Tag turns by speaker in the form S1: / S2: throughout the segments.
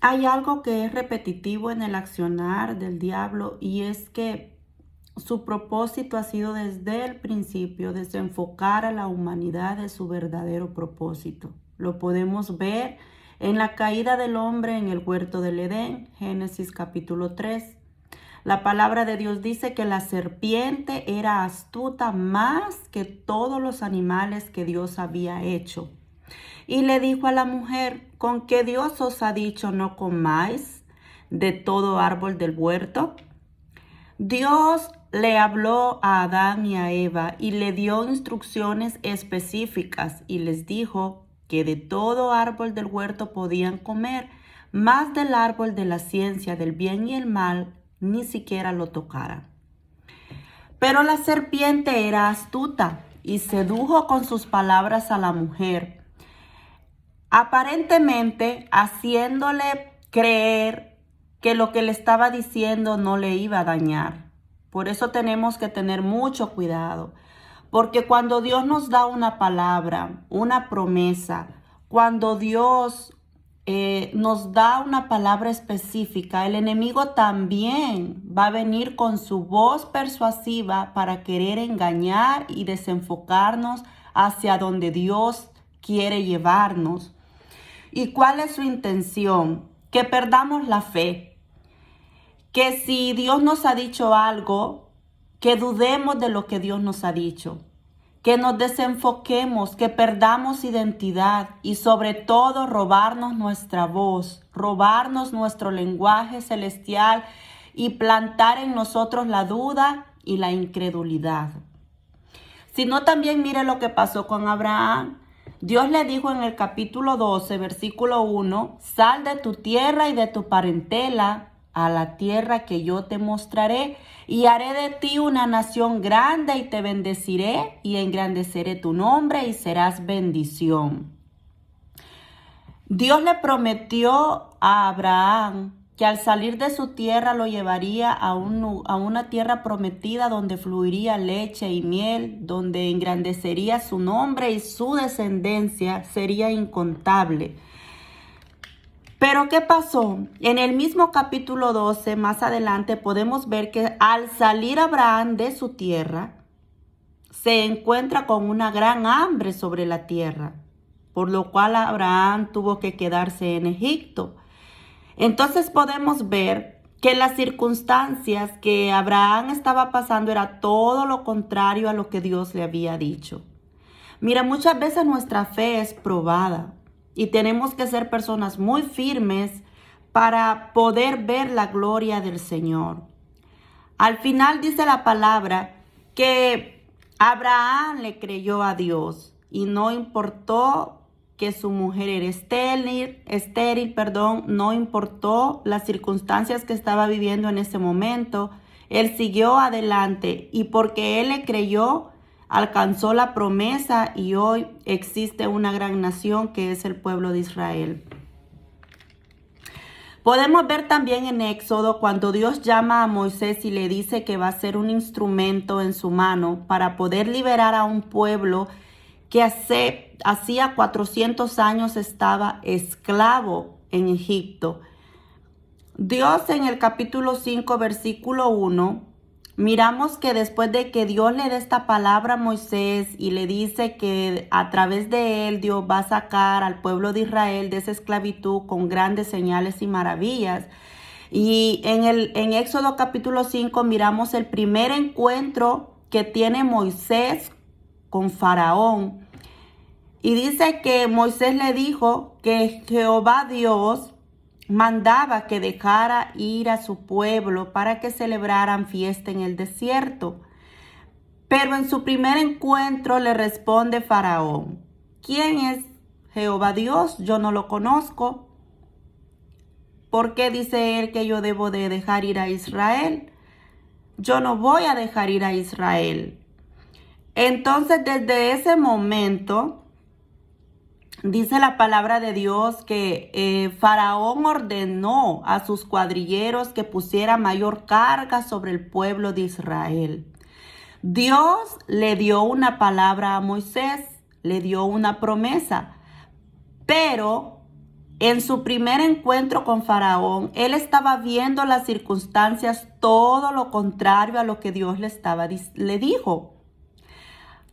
S1: Hay algo que es repetitivo en el accionar del diablo y es que su propósito ha sido desde el principio desenfocar a la humanidad de su verdadero propósito. Lo podemos ver en la caída del hombre en el huerto del Edén, Génesis capítulo 3. La palabra de Dios dice que la serpiente era astuta más que todos los animales que Dios había hecho. Y le dijo a la mujer: ¿con qué Dios os ha dicho no comáis de todo árbol del huerto? Dios le habló a Adán y a Eva y le dio instrucciones específicas y les dijo que de todo árbol del huerto podían comer, más del árbol de la ciencia del bien y el mal ni siquiera lo tocaran. Pero la serpiente era astuta y sedujo con sus palabras a la mujer, aparentemente haciéndole creer que lo que le estaba diciendo no le iba a dañar. Por eso tenemos que tener mucho cuidado, porque cuando Dios nos da una palabra, una promesa, cuando Dios nos da una palabra específica, el enemigo también va a venir con su voz persuasiva para querer engañar y desenfocarnos hacia donde Dios quiere llevarnos. ¿Y cuál es su intención? Que perdamos la fe. Que si Dios nos ha dicho algo, que dudemos de lo que Dios nos ha dicho. Que nos desenfoquemos, que perdamos identidad y sobre todo robarnos nuestra voz, robarnos nuestro lenguaje celestial y plantar en nosotros la duda y la incredulidad. Sino también mire lo que pasó con Abraham. Dios le dijo en el capítulo 12, versículo 1, sal de tu tierra y de tu parentela a la tierra que yo te mostraré, y haré de ti una nación grande y te bendeciré y engrandeceré tu nombre y serás bendición. Dios le prometió a Abraham que al salir de su tierra lo llevaría a una tierra prometida donde fluiría leche y miel, donde engrandecería su nombre y su descendencia sería incontable. Pero ¿qué pasó? En el mismo capítulo 12, más adelante, podemos ver que al salir Abraham de su tierra, se encuentra con una gran hambre sobre la tierra, por lo cual Abraham tuvo que quedarse en Egipto. Entonces podemos ver que las circunstancias que Abraham estaba pasando era todo lo contrario a lo que Dios le había dicho. Mira, muchas veces nuestra fe es probada y tenemos que ser personas muy firmes para poder ver la gloria del Señor. Al final dice la palabra que Abraham le creyó a Dios y no importó que su mujer era estéril, no importó las circunstancias que estaba viviendo en ese momento. Él siguió adelante y porque él le creyó, alcanzó la promesa y hoy existe una gran nación que es el pueblo de Israel. Podemos ver también en Éxodo cuando Dios llama a Moisés y le dice que va a ser un instrumento en su mano para poder liberar a un pueblo que hacía 400 años estaba esclavo en Egipto. Dios en el capítulo 5, versículo 1, miramos que después de que Dios le dé esta palabra a Moisés y le dice que a través de él Dios va a sacar al pueblo de Israel de esa esclavitud con grandes señales y maravillas. Y en Éxodo capítulo 5 miramos el primer encuentro que tiene Moisés con Faraón. Y dice que Moisés le dijo que Jehová Dios mandaba que dejara ir a su pueblo para que celebraran fiesta en el desierto. Pero en su primer encuentro le responde Faraón: ¿quién es Jehová Dios? Yo no lo conozco. ¿Por qué dice él que yo debo de dejar ir a Israel? Yo no voy a dejar ir a Israel. Entonces, desde ese momento, dice la palabra de Dios que Faraón ordenó a sus cuadrilleros que pusiera mayor carga sobre el pueblo de Israel. Dios le dio una palabra a Moisés, le dio una promesa, pero En su primer encuentro con Faraón, él estaba viendo las circunstancias todo lo contrario a lo que Dios le dijo.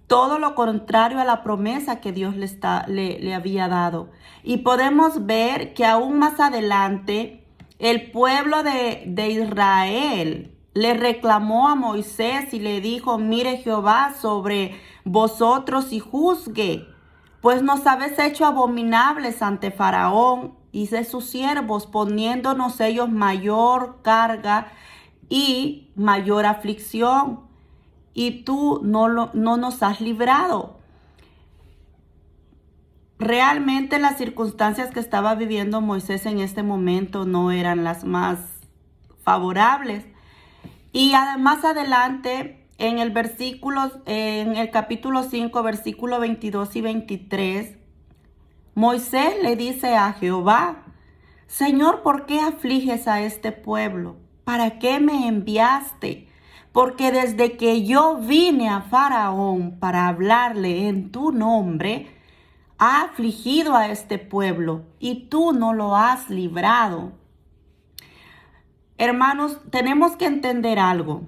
S1: Todo lo contrario a la promesa que Dios le había dado. Y podemos ver que aún más adelante, el pueblo de Israel le reclamó a Moisés y le dijo: mire Jehová sobre vosotros y juzgue, pues nos habéis hecho abominables ante Faraón y de sus siervos, poniéndonos ellos mayor carga y mayor aflicción. Y tú no nos has librado. Realmente las circunstancias que estaba viviendo Moisés en este momento no eran las más favorables. Y además adelante, en el capítulo 5, versículos 22 y 23, Moisés le dice a Jehová: Señor, ¿por qué afliges a este pueblo? ¿Para qué me enviaste? Porque desde que yo vine a Faraón para hablarle en tu nombre, ha afligido a este pueblo y tú no lo has librado. Hermanos, tenemos que entender algo.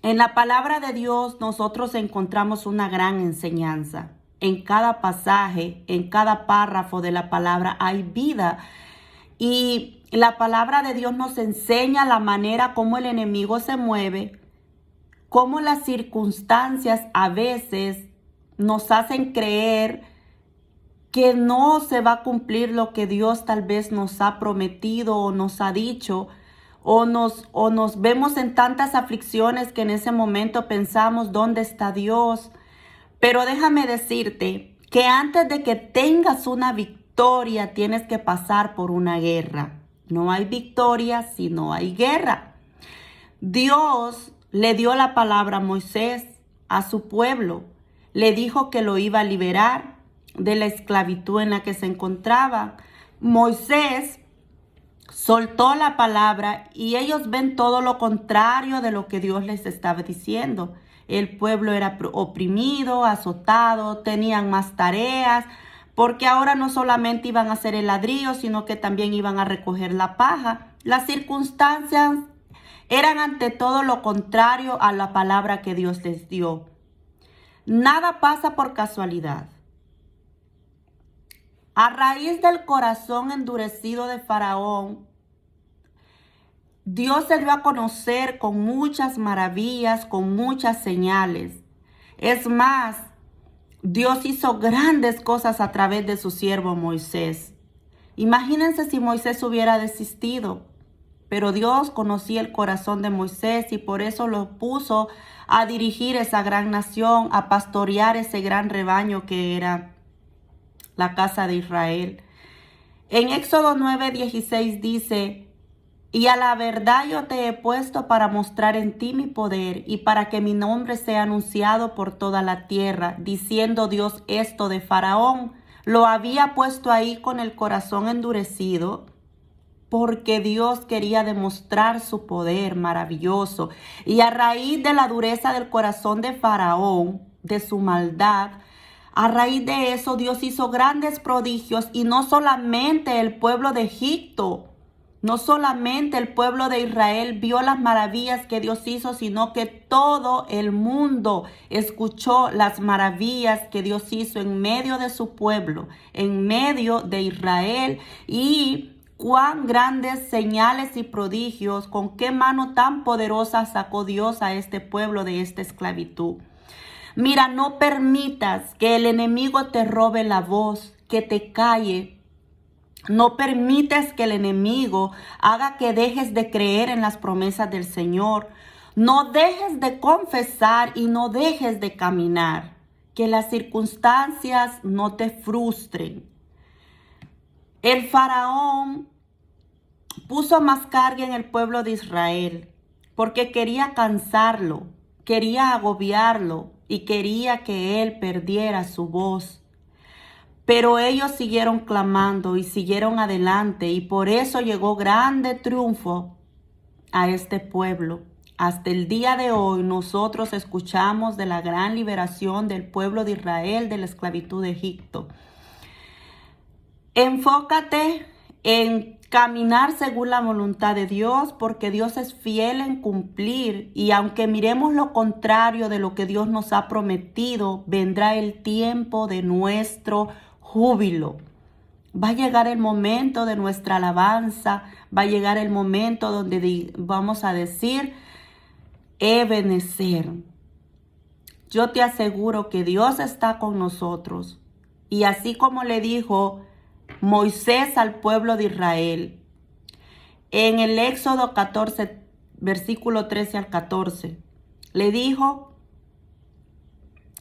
S1: En la palabra de Dios nosotros encontramos una gran enseñanza. En cada pasaje, en cada párrafo de la palabra hay vida. Y la palabra de Dios nos enseña la manera como el enemigo se mueve, cómo las circunstancias a veces nos hacen creer que no se va a cumplir lo que Dios tal vez nos ha prometido o nos ha dicho, o nos vemos en tantas aflicciones que en ese momento pensamos: ¿dónde está Dios? Pero déjame decirte que antes de que tengas una victoria, tienes que pasar por una guerra. No hay victoria si no hay guerra. Dios le dio la palabra a Moisés, a su pueblo. Le dijo que lo iba a liberar de la esclavitud en la que se encontraba. Moisés soltó la palabra y ellos ven todo lo contrario de lo que Dios les estaba diciendo. El pueblo era oprimido, azotado, tenían más tareas, porque ahora no solamente iban a hacer el ladrillo, sino que también iban a recoger la paja. Las circunstancias eran ante todo lo contrario a la palabra que Dios les dio. Nada pasa por casualidad. A raíz del corazón endurecido de Faraón, Dios se dio a conocer con muchas maravillas, con muchas señales. Es más, Dios hizo grandes cosas a través de su siervo Moisés. Imagínense si Moisés hubiera desistido. Pero Dios conocía el corazón de Moisés y por eso lo puso a dirigir esa gran nación, a pastorear ese gran rebaño que era la casa de Israel. En Éxodo 9:16 dice: y a la verdad yo te he puesto para mostrar en ti mi poder y para que mi nombre sea anunciado por toda la tierra, diciendo Dios esto de Faraón. Lo había puesto ahí con el corazón endurecido porque Dios quería demostrar su poder maravilloso. Y a raíz de la dureza del corazón de Faraón, de su maldad, a raíz de eso Dios hizo grandes prodigios y no solamente el pueblo de Egipto, no solamente el pueblo de Israel vio las maravillas que Dios hizo, sino que todo el mundo escuchó las maravillas que Dios hizo en medio de su pueblo, en medio de Israel, y cuán grandes señales y prodigios, con qué mano tan poderosa sacó Dios a este pueblo de esta esclavitud. Mira, no permitas que el enemigo te robe la voz, que te calle. No permites que el enemigo haga que dejes de creer en las promesas del Señor. No dejes de confesar y no dejes de caminar. Que las circunstancias no te frustren. El faraón puso más carga en el pueblo de Israel porque quería cansarlo, quería agobiarlo y quería que él perdiera su voz. Pero ellos siguieron clamando y siguieron adelante y por eso llegó grande triunfo a este pueblo. Hasta el día de hoy nosotros escuchamos de la gran liberación del pueblo de Israel de la esclavitud de Egipto. Enfócate en caminar según la voluntad de Dios, porque Dios es fiel en cumplir, y aunque miremos lo contrario de lo que Dios nos ha prometido, vendrá el tiempo de nuestro júbilo. Va a llegar el momento de nuestra alabanza, va a llegar el momento donde vamos a decir, Ebenezer. Yo te aseguro que Dios está con nosotros. Y así como le dijo Moisés al pueblo de Israel, en el Éxodo 14, versículo 13 al 14, le dijo,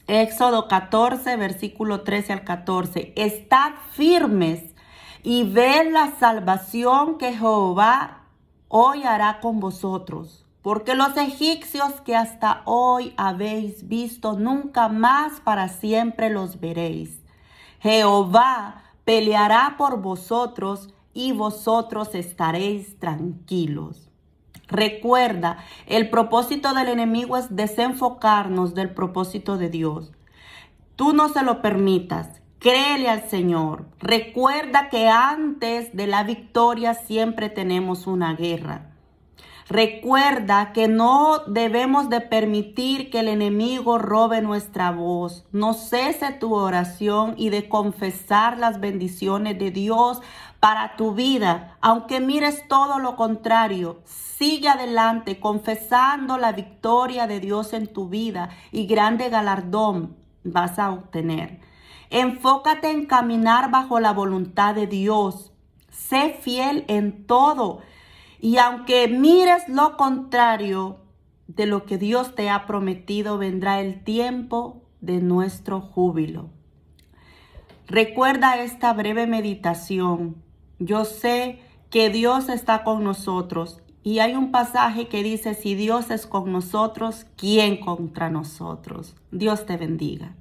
S1: Éxodo 14, versículo 13 al 14, estad firmes y ved la salvación que Jehová hoy hará con vosotros. Porque los egipcios que hasta hoy habéis visto, nunca más para siempre los veréis. Jehová peleará por vosotros y vosotros estaréis tranquilos. Recuerda, el propósito del enemigo es desenfocarnos del propósito de Dios. Tú no se lo permitas. Créele al Señor. Recuerda que antes de la victoria siempre tenemos una guerra. Recuerda que no debemos de permitir que el enemigo robe nuestra voz. No cese tu oración y de confesar las bendiciones de Dios para tu vida. Aunque mires todo lo contrario, sigue adelante confesando la victoria de Dios en tu vida y grande galardón vas a obtener. Enfócate en caminar bajo la voluntad de Dios. Sé fiel en todo. Y aunque mires lo contrario de lo que Dios te ha prometido, vendrá el tiempo de nuestro júbilo. Recuerda esta breve meditación. Yo sé que Dios está con nosotros. Y hay un pasaje que dice, si Dios es con nosotros, ¿quién contra nosotros? Dios te bendiga.